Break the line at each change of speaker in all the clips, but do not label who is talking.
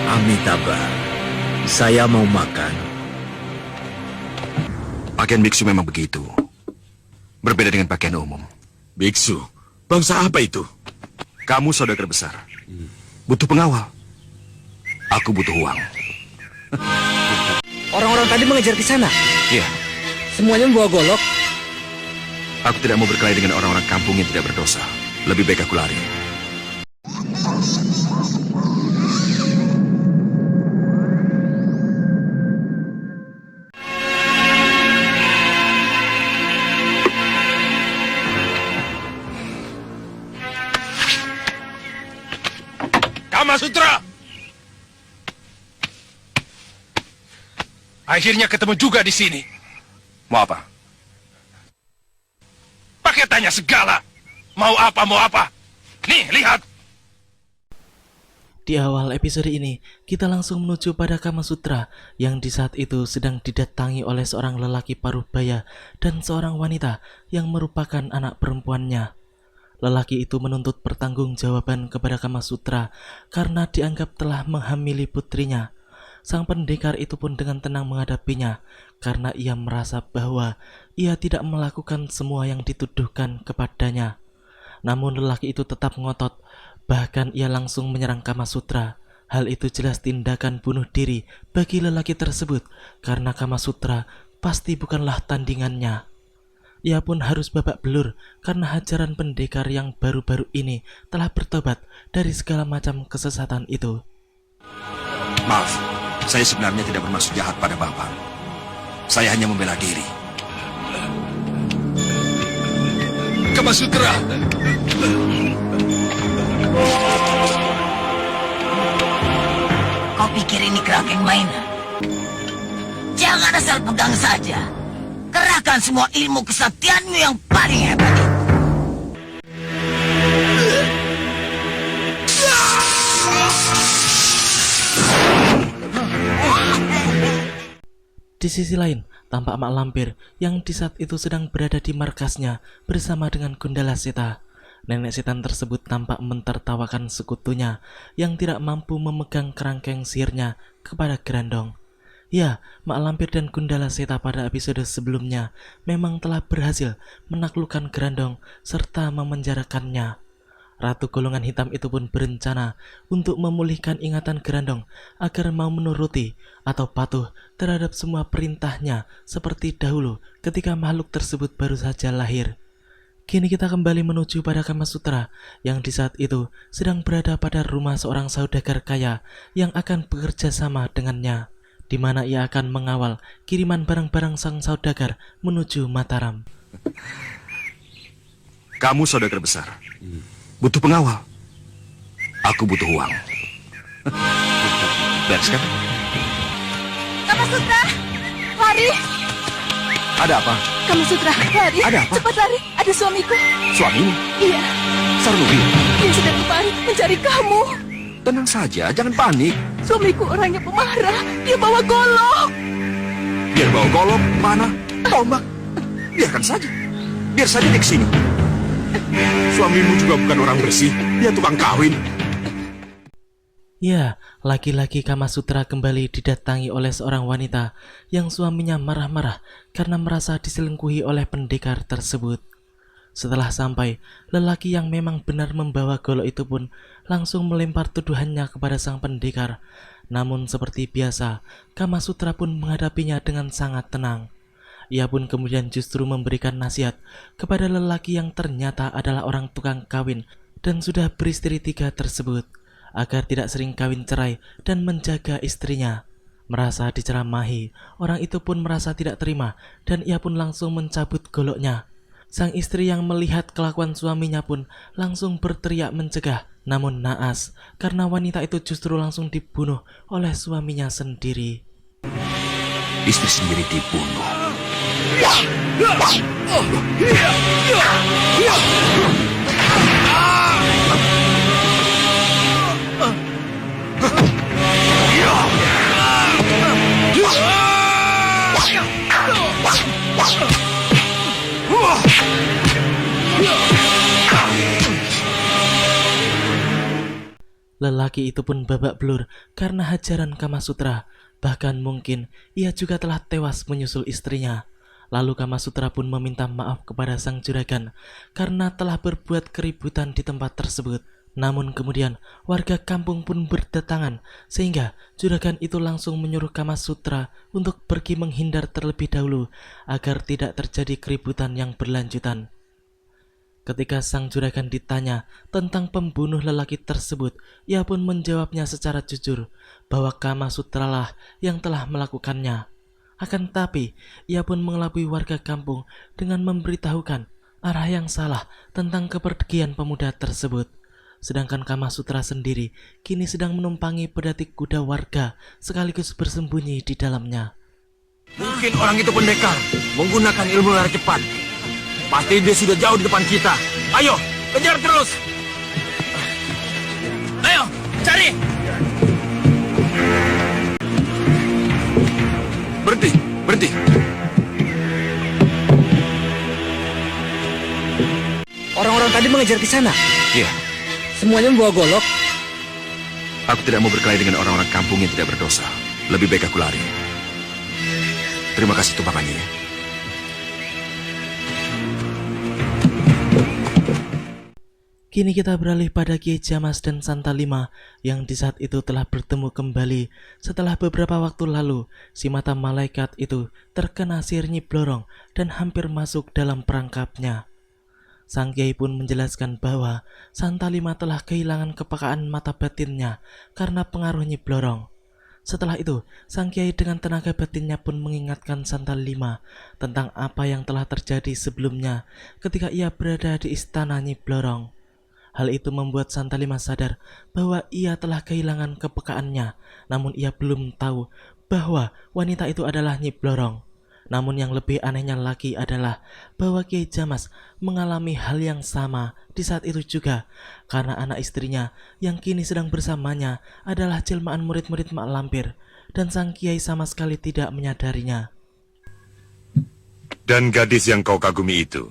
Amitabha, saya mau makan.
Pakaian biksu memang begitu. Berbeda dengan pakaian umum.
Biksu? Bangsa apa itu?
Kamu saudagar besar. Butuh pengawal. Aku butuh uang.
Orang-orang tadi mengejar ke sana?
Iya.
Semuanya membawa golok?
Aku tidak mau berkelahi dengan orang-orang kampung yang tidak berdosa. Lebih baik aku lari.
Kamasutra! Akhirnya ketemu juga di sini.
Mau apa?
Pakai tanya segala. Mau apa, mau apa? Nih, lihat.
Di awal episode ini, kita langsung menuju pada Kamasutra yang di saat itu sedang didatangi oleh seorang lelaki paruh baya dan seorang wanita yang merupakan anak perempuannya. Lelaki itu menuntut pertanggungjawaban kepada Kamasutra karena dianggap telah menghamili putrinya. Sang pendekar itu pun dengan tenang menghadapinya karena ia merasa bahwa ia tidak melakukan semua yang dituduhkan kepadanya. Namun lelaki itu tetap ngotot, bahkan ia langsung menyerang Kamasutra. Hal itu jelas tindakan bunuh diri bagi lelaki tersebut karena Kamasutra pasti bukanlah tandingannya. Ia pun harus babak belur karena hajaran pendekar yang baru-baru ini telah bertobat dari segala macam kesesatan itu.
Maaf, saya sebenarnya tidak bermaksud jahat pada Bapak. Saya hanya membela diri.
Kamasutra!
Kau pikir ini kerangkeng mainan? Jangan asal pegang saja. Kerahkan semua ilmu kesaktianmu yang paling hebat itu.
Di sisi lain, tampak Mak Lampir yang di saat itu sedang berada di markasnya bersama dengan Gundala Seta. Nenek setan tersebut tampak mentertawakan sekutunya yang tidak mampu memegang kerangkeng sihirnya kepada Grandong. Ya, Mak Lampir dan Gundala Seta pada episode sebelumnya memang telah berhasil menaklukkan Grandong serta memenjarakannya. Ratu Golongan Hitam itu pun berencana untuk memulihkan ingatan Grandong agar mau menuruti atau patuh terhadap semua perintahnya seperti dahulu ketika makhluk tersebut baru saja lahir. Kini kita kembali menuju pada Kamasutra yang di saat itu sedang berada pada rumah seorang saudagar kaya yang akan bekerja sama dengannya, di mana ia akan mengawal kiriman barang-barang sang saudagar menuju Mataram.
Kamu saudagar besar. Butuh pengawal. Aku butuh uang. Beres kan?
Kamasutra, lari.
Ada apa?
Kamasutra, lari.
Ada apa?
Cepat lari, ada suamiku.
Suamimu?
Iya,
Sarnubi.
dia sedang kemari mencari kamu.
Tenang saja, jangan panik.
Suamiku orangnya pemarah, dia bawa golok.
Biar bawa golok, panah, tombak. Biarkan saja. Biar saja dia kesini.
Suamimu juga bukan orang bersih. Dia tukang kawin.
Ya, laki-laki Kamasutra kembali didatangi oleh seorang wanita yang suaminya marah-marah karena merasa diselingkuhi oleh pendekar tersebut. Setelah sampai, lelaki yang memang benar membawa golok itu pun langsung melempar tuduhannya kepada sang pendekar. Namun seperti biasa, Kamasutra pun menghadapinya dengan sangat tenang. Ia pun kemudian justru memberikan nasihat kepada lelaki yang ternyata adalah orang tukang kawin dan sudah beristri 3 tersebut, agar tidak sering kawin cerai dan menjaga istrinya. Merasa diceramahi, orang itu pun merasa tidak terima dan ia pun langsung mencabut goloknya. Sang istri yang melihat kelakuan suaminya pun langsung berteriak mencegah, namun naas karena wanita itu justru langsung dibunuh oleh suaminya sendiri.
Istri sendiri dibunuh.
Lelaki itu pun babak belur karena hajaran Kamasutra. Bahkan mungkin ia juga telah tewas menyusul istrinya. Lalu Kamasutra pun meminta maaf kepada sang juragan karena telah berbuat keributan di tempat tersebut. Namun kemudian warga kampung pun berdatangan sehingga juragan itu langsung menyuruh Kamasutra untuk pergi menghindar terlebih dahulu agar tidak terjadi keributan yang berlanjutan. Ketika sang juragan ditanya tentang pembunuh lelaki tersebut, ia pun menjawabnya secara jujur bahwa Kamasutra lah yang telah melakukannya. Akan tetapi, ia pun mengelabui warga kampung dengan memberitahukan arah yang salah tentang kepergian pemuda tersebut. Sedangkan Kamasutra sendiri kini sedang menumpangi pedati kuda warga sekaligus bersembunyi di dalamnya.
Mungkin orang itu pendekar, menggunakan ilmu lari cepat. Pasti dia sudah jauh di depan kita. Ayo, kejar terus.
Ayo, cari!
Berhenti, berhenti.
Orang-orang tadi mengejar ke sana.
Iya,
Semuanya membawa golok.
aku tidak mau berkelahi dengan orang-orang kampung yang tidak berdosa. Lebih baik aku lari. Terima kasih tumpangannya.
Kini kita beralih pada Kiai Jamas dan Santa Lima yang di saat itu telah bertemu kembali setelah beberapa waktu lalu si mata malaikat itu terkena sihir Nyi Blorong dan hampir masuk dalam perangkapnya. Sang Kiai pun menjelaskan bahwa Santa Lima telah kehilangan kepekaan mata batinnya karena pengaruh Nyi Blorong. Setelah itu, Sang Kiai dengan tenaga batinnya pun mengingatkan Santa Lima tentang apa yang telah terjadi sebelumnya ketika ia berada di istana Nyi Blorong. Hal itu membuat Santa Lima sadar bahwa ia telah kehilangan kepekaannya, namun ia belum tahu bahwa wanita itu adalah Nyi Blorong. Namun yang lebih anehnya lagi adalah bahwa Kiai Jamas mengalami hal yang sama di saat itu juga, karena anak istrinya yang kini sedang bersamanya adalah jelmaan murid-murid Mak Lampir, dan sang Kiai sama sekali tidak menyadarinya.
Dan gadis yang kau kagumi itu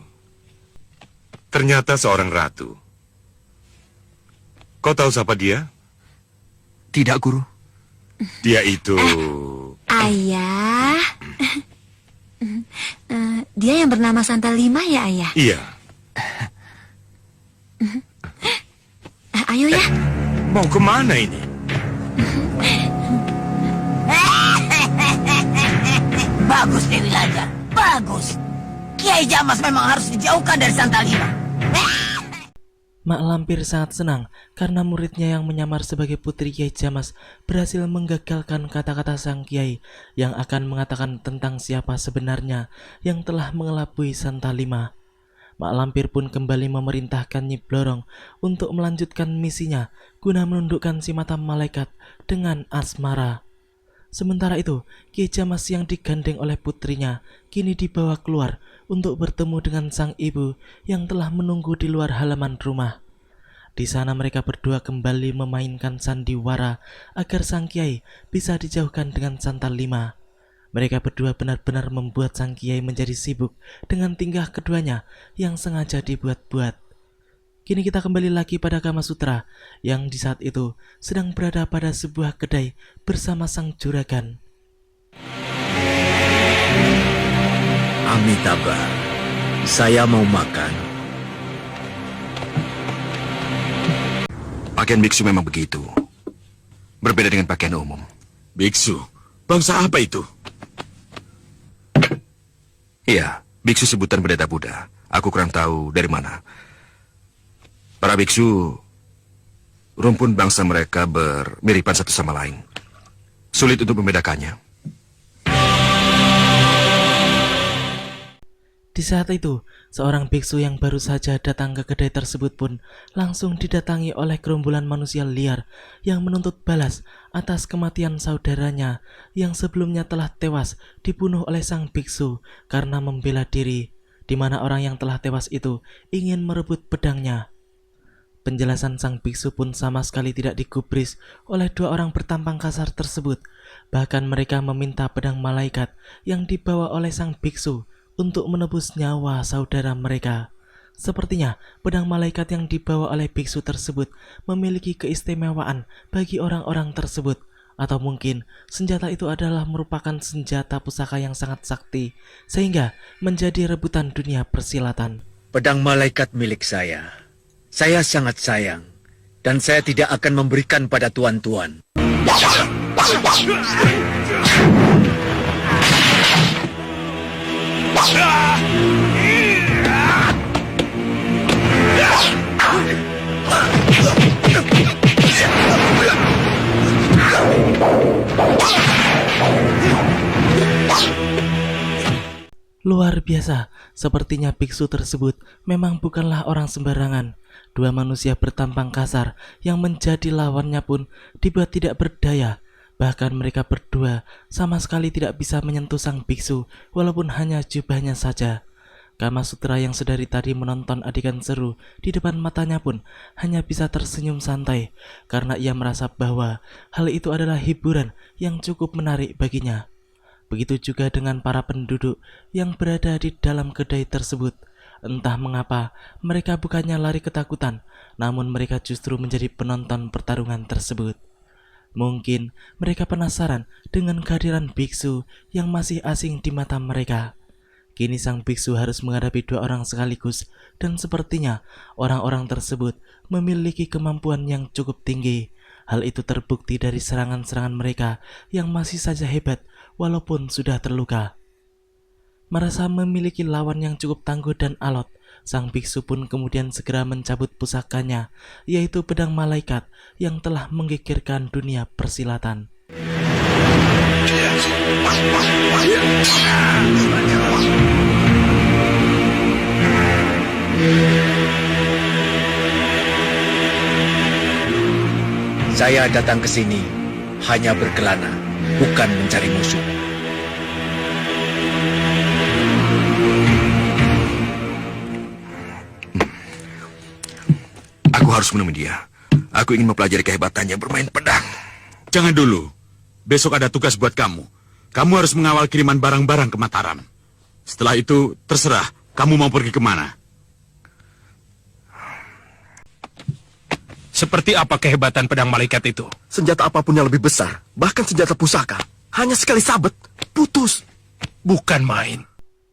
ternyata seorang ratu. Kau tahu siapa dia?
Tidak, Guru.
Dia itu...
Ayah, dia yang bernama Santa Lima ya, Ayah?
Iya.
Ayo ya.
Mau kemana ini?
Bagus Dewi Lanjar, bagus. Kiai Jamas memang harus dijauhkan dari Santa Lima.
Mak Lampir sangat senang karena muridnya yang menyamar sebagai putri Kiai Jamas berhasil menggagalkan kata-kata sang Kiai yang akan mengatakan tentang siapa sebenarnya yang telah mengelabui Santa Lima. Mak Lampir pun kembali memerintahkan Nyi Blorong untuk melanjutkan misinya guna menundukkan si mata malaikat dengan asmara. Sementara itu, Kiai Jamas yang digandeng oleh putrinya kini dibawa keluar untuk bertemu dengan sang ibu yang telah menunggu di luar halaman rumah. Di sana mereka berdua kembali memainkan sandiwara agar sang Kiai bisa dijauhkan dengan Santa Lima. Mereka berdua benar-benar membuat sang Kiai menjadi sibuk dengan tingkah keduanya yang sengaja dibuat-buat. Kini kita kembali lagi pada Kamasutra yang di saat itu sedang berada pada sebuah kedai bersama sang juragan.
Amitabha, saya mau makan.
Pakaian biksu memang begitu. Berbeda dengan pakaian umum.
Biksu, bangsa apa itu?
Iya, biksu sebutan pendeta Buddha. Aku kurang tahu dari mana. Para biksu, rumpun bangsa mereka bermiripan satu sama lain. Sulit untuk membedakannya.
Di saat itu, seorang biksu yang baru saja datang ke kedai tersebut pun langsung didatangi oleh gerombolan manusia liar yang menuntut balas atas kematian saudaranya yang sebelumnya telah tewas dibunuh oleh sang biksu karena membela diri, di mana orang yang telah tewas itu ingin merebut pedangnya. Penjelasan sang biksu pun sama sekali tidak digubris oleh dua orang bertampang kasar tersebut. Bahkan mereka meminta pedang malaikat yang dibawa oleh sang biksu untuk menebus nyawa saudara mereka. Sepertinya pedang malaikat yang dibawa oleh biksu tersebut memiliki keistimewaan bagi orang-orang tersebut. Atau mungkin senjata itu adalah merupakan senjata pusaka yang sangat sakti, sehingga menjadi rebutan dunia persilatan.
Pedang malaikat milik saya. Saya sangat sayang. Dan saya tidak akan memberikan pada tuan-tuan.
Luar biasa, sepertinya biksu tersebut memang bukanlah orang sembarangan. Dua manusia bertampang kasar yang menjadi lawannya pun dibuat tidak berdaya. Bahkan mereka berdua sama sekali tidak bisa menyentuh sang biksu walaupun hanya jubahnya saja. Kamasutra yang sedari tadi menonton adegan seru di depan matanya pun hanya bisa tersenyum santai karena ia merasa bahwa hal itu adalah hiburan yang cukup menarik baginya. Begitu juga dengan para penduduk yang berada di dalam kedai tersebut. Entah mengapa mereka bukannya lari ketakutan, namun mereka justru menjadi penonton pertarungan tersebut. Mungkin mereka penasaran dengan kehadiran biksu yang masih asing di mata mereka. Kini sang biksu harus menghadapi dua orang sekaligus, dan sepertinya orang-orang tersebut memiliki kemampuan yang cukup tinggi. Hal itu terbukti dari serangan-serangan mereka yang masih saja hebat walaupun sudah terluka. Merasa memiliki lawan yang cukup tangguh dan alot, sang biksu pun kemudian segera mencabut pusakanya, yaitu pedang malaikat yang telah menggigirkan dunia persilatan.
Saya datang ke sini hanya berkelana, bukan mencari musuh.
Aku harus menemui dia. Aku ingin mempelajari kehebatannya bermain pedang.
Jangan dulu. Besok ada tugas buat kamu. Kamu harus mengawal kiriman barang-barang ke Mataram. Setelah itu, terserah kamu mau pergi kemana.
Seperti apa kehebatan pedang malaikat itu?
Senjata apapun yang lebih besar, bahkan senjata pusaka, hanya sekali sabet, putus.
Bukan main.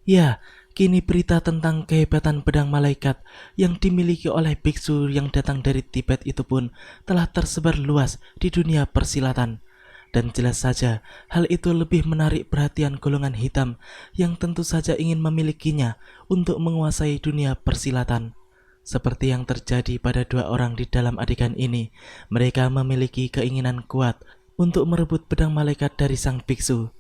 Ya, kini berita tentang kehebatan pedang malaikat yang dimiliki oleh biksu yang datang dari Tibet itu pun telah tersebar luas di dunia persilatan. Dan jelas saja, hal itu lebih menarik perhatian golongan hitam yang tentu saja ingin memilikinya untuk menguasai dunia persilatan. Seperti yang terjadi pada dua orang di dalam adegan ini, mereka memiliki keinginan kuat untuk merebut pedang malaikat dari sang biksu.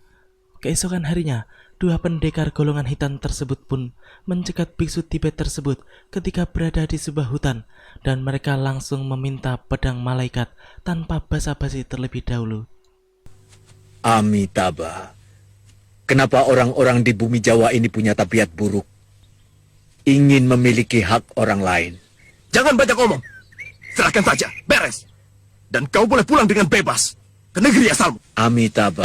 Keesokan harinya, dua pendekar golongan hitam tersebut pun mencegat biksu Tibet tersebut ketika berada di sebuah hutan, dan mereka langsung meminta pedang malaikat tanpa basa-basi terlebih dahulu.
Amitabha, kenapa orang-orang di bumi Jawa ini punya tabiat buruk? Ingin memiliki hak orang lain.
Jangan banyak ngomong. Serahkan saja, beres. Dan kau boleh pulang dengan bebas ke negeri asalmu.
Amitabha,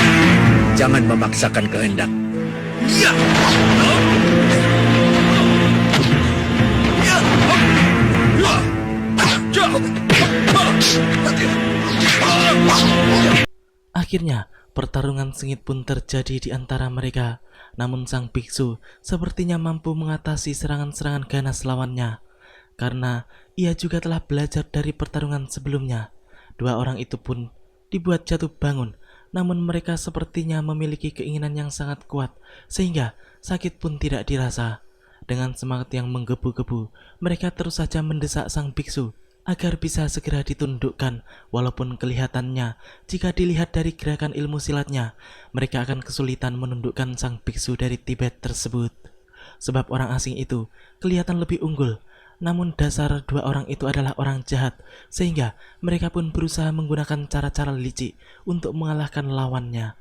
jangan memaksakan kehendak.
Ya.
Akhirnya, pertarungan sengit pun terjadi di antara mereka. Namun sang biksu sepertinya mampu mengatasi serangan-serangan ganas lawannya, karena ia juga telah belajar dari pertarungan sebelumnya. Dua orang itu pun dibuat jatuh bangun, namun mereka sepertinya memiliki keinginan yang sangat kuat, sehingga sakit pun tidak dirasa. Dengan semangat yang menggebu-gebu, mereka terus saja mendesak sang biksu agar bisa segera ditundukkan, walaupun kelihatannya jika dilihat dari gerakan ilmu silatnya, mereka akan kesulitan menundukkan sang biksu dari Tibet tersebut. Sebab orang asing itu kelihatan lebih unggul, namun dasar dua orang itu adalah orang jahat, sehingga mereka pun berusaha menggunakan cara-cara licik untuk mengalahkan lawannya.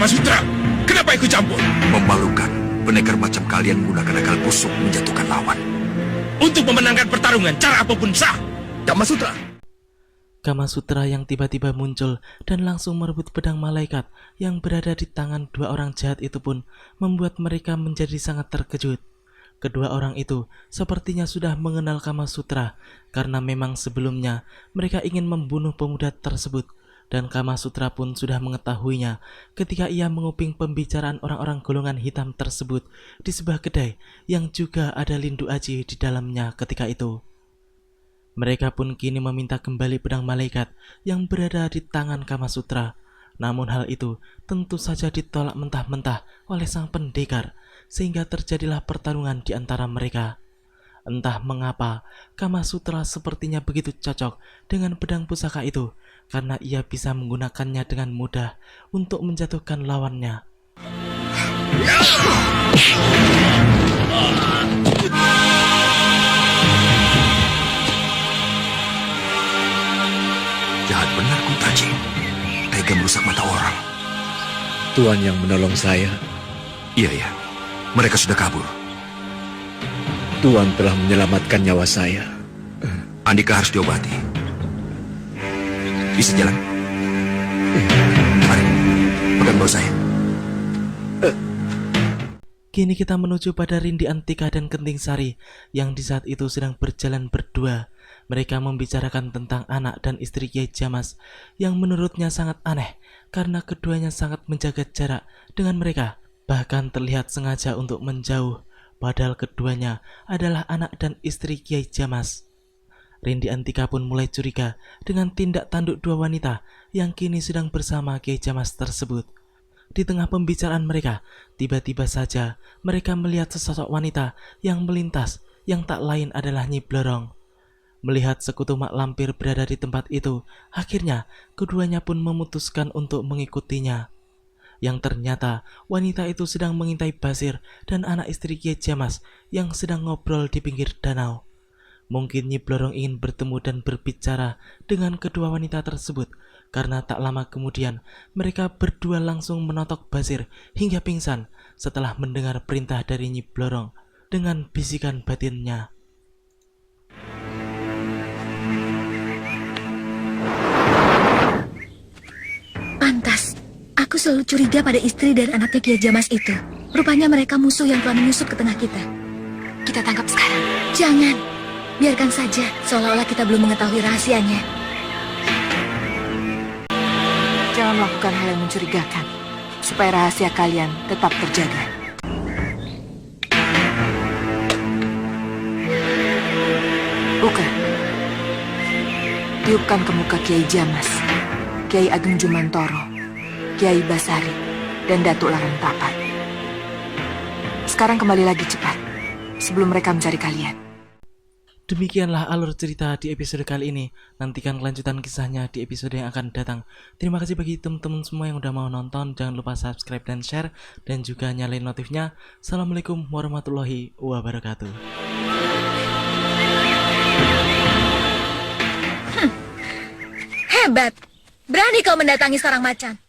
Kamasutra, kenapa ikut campur?
Memalukan. Pendekar macam kalian menggunakan akal busuk menjatuhkan lawan.
Untuk memenangkan pertarungan, cara apapun sah.
Kamasutra.
Kamasutra yang tiba-tiba muncul dan langsung merebut pedang malaikat yang berada di tangan dua orang jahat itu pun membuat mereka menjadi sangat terkejut. Kedua orang itu sepertinya sudah mengenal Kamasutra karena memang sebelumnya mereka ingin membunuh pemuda tersebut, dan Kamasutra pun sudah mengetahuinya ketika ia menguping pembicaraan orang-orang golongan hitam tersebut di sebuah kedai yang juga ada Lindu Aji di dalamnya ketika itu. Mereka pun kini meminta kembali pedang malaikat yang berada di tangan Kamasutra. Namun hal itu tentu saja ditolak mentah-mentah oleh sang pendekar, sehingga terjadilah pertarungan di antara mereka. Entah mengapa, Kamasutra sepertinya begitu cocok dengan pedang pusaka itu, karena ia bisa menggunakannya dengan mudah untuk menjatuhkan lawannya.
Jahat benar Kuntaji. Tega merusak mata orang.
Tuan yang menolong saya.
Iya ya, mereka sudah kabur.
Tuan telah menyelamatkan nyawa saya.
Andika harus diobati. Bisa jalan? Mari, pegang bahu saya.
Kini kita menuju pada Rindi Antika dan Kenting Sari yang di saat itu sedang berjalan berdua. Mereka membicarakan tentang anak dan istri Kiai Jamas yang menurutnya sangat aneh karena keduanya sangat menjaga jarak dengan mereka. Bahkan terlihat sengaja untuk menjauh, padahal keduanya adalah anak dan istri Kiai Jamas. Rindi Antika pun mulai curiga dengan tindak tanduk dua wanita yang kini sedang bersama Kiai Jamas tersebut. Di tengah pembicaraan mereka, tiba-tiba saja mereka melihat sesosok wanita yang melintas yang tak lain adalah Nyi Blorong. Melihat sekutu mak lampir berada di tempat itu, akhirnya keduanya pun memutuskan untuk mengikutinya. Yang ternyata wanita itu sedang mengintai Basir dan anak istri Kiai Jamas yang sedang ngobrol di pinggir danau. Mungkin Nyi Blorong ingin bertemu dan berbicara dengan kedua wanita tersebut, karena tak lama kemudian mereka berdua langsung menotok Basir hingga pingsan setelah mendengar perintah dari Nyi Blorong dengan bisikan batinnya.
Pantas, aku selalu curiga pada istri dan anaknya Kiai Jamas itu. Rupanya mereka musuh yang telah menyusup ke tengah kita. Kita tangkap sekarang. Jangan, biarkan saja seolah-olah kita belum mengetahui rahasianya.
Jangan melakukan hal yang mencurigakan, supaya rahasia kalian tetap terjaga. Buka. Tiupkan ke muka Kiai Jamas, Kiai Ageng Jumantoro, Kiai Basari, dan Datuk Larang Tapat. Sekarang kembali lagi cepat, sebelum mereka mencari kalian.
Demikianlah alur cerita di episode kali ini. Nantikan kelanjutan kisahnya di episode yang akan datang. Terima kasih bagi teman-teman semua yang udah mau nonton. Jangan lupa subscribe dan share, dan juga nyalain notifnya. Assalamualaikum warahmatullahi wabarakatuh.
Hebat, berani kau mendatangi seorang macan.